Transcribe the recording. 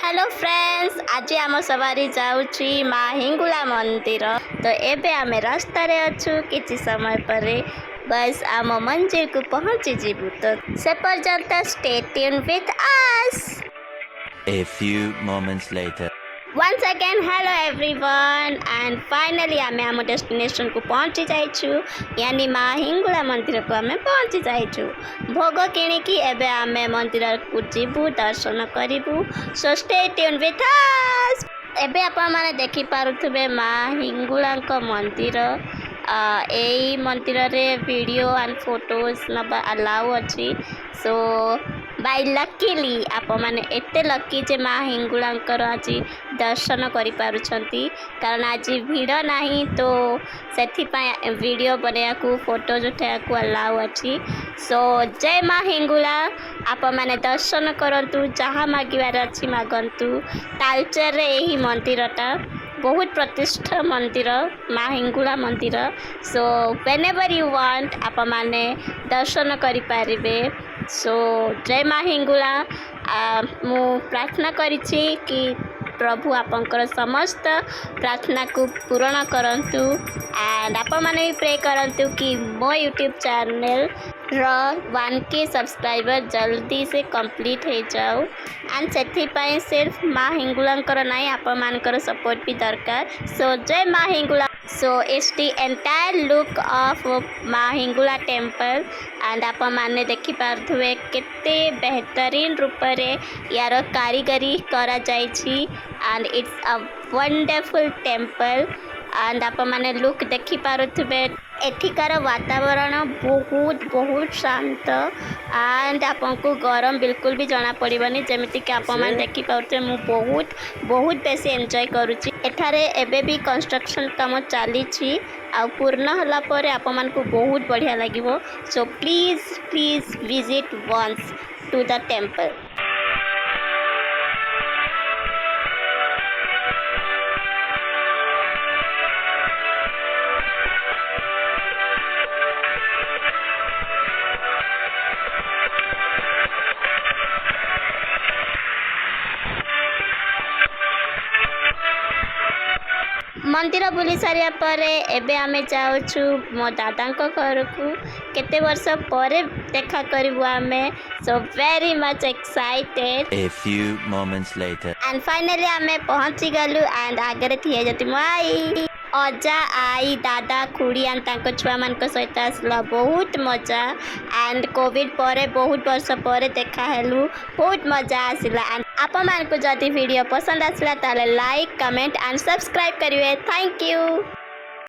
Hello friends, आज आम सवारी जाऊँगी माँ हिंगुला मंदिर। तो एबे आम रास्ता रे अच्छु किछि समय पर बस आम मंदिर को पहुँची जीवु। तो से पर्यंत stay tuned with us. A few moments later. Once again, hello everyone and finally आमे आम डेस्टिनेशन को पहुँची जाइछु, यानी माँ हिंगुला मंदिर को आमे पहुँची जाइछु। भोग किणिकी एबे आमे मंदिर को जीवु, दर्शन करिबु। So stay tuned with us. एबे आपण माने देखि पारुथबे माँ हिंगुला मंदिर। एई मंदिर रे वीडियो एंड फोटोज नबा अलाउ अछि। सो बाय लकीली आप मैंने एते लकी जे माँ हिंगुलांकर आज दर्शन करि पारुछंती, कारण आज भीड़ नहीं तो सेथिपाई वीडियो बनया को फोटोज उठाया को अलाउ अछि। सो जय माँ हिंगुला, आप मैंने दर्शन करंतु, जहाँ मागिबार अछि मागंतु। तालचर रे एही मंदिरटा बहुत प्रतिष्ठा मंदिर, माँ हिंगुला मंदिर। सो व्हेनेवर यू वांट आप माने दर्शन करि पारिबे। सो जय माँ हिंगुला। मु प्रार्थना करिछि कि प्रभु आपंकर समस्त प्रार्थना को पूर्ण करंतु एंड आप माने प्रे करंतु कि मो यूट्यूब चैनल र 1K सब्सक्राइबर जल्दी से कंप्लीट हो जाओ। एंड से सिर्फ माँ हिंगुलांकर नहीं, आप मानकर सपोर्ट भी दरकार। सो जय माँ Hingula. So it's the entire look of माँ हिंगुला टेम्पल एंड आप माने देखि पार्थुवे केते बेहतरीन रूप रे यार कारीगरी करा जाइछि and it's a wonderful temple. And आप माने लुक देखि पारुथबे एठिकार वातावरण बहुत बहुत शांत एंड आपको गरम बिल्कुल भी जना पड़िबनी। जेमिति कि आप माने देखि पारुथे मु बहुत बहुत बेसी एंजॉय करूची। एठारे एबे भी कंस्ट्रक्शन काम चली आ पूर्ण होला परे आप मानकु बहुत बढ़िया लागिवो। So please please visit once to the temple. मंदिर बुली सारिया परे एबे आमे जाउछु मो दादांको घर को। केते वर्ष परे देखा करिवु आमे। So very much excited. A few moments later. And finally आमे पहुंची गलु एंड आगे थिए जति माई अजा आई दादा खुड़ी एंड तांको छुआ मान सहित आसला बहुत मजा। एंड कोविड परे बहुत वर्ष परे देखा हेलु, बहुत मजा आसला। एंड आप मान को जदि वीडियो पसंद आसला ताले लाइक कमेंट एंड सब्सक्राइब करिवे। Thank you.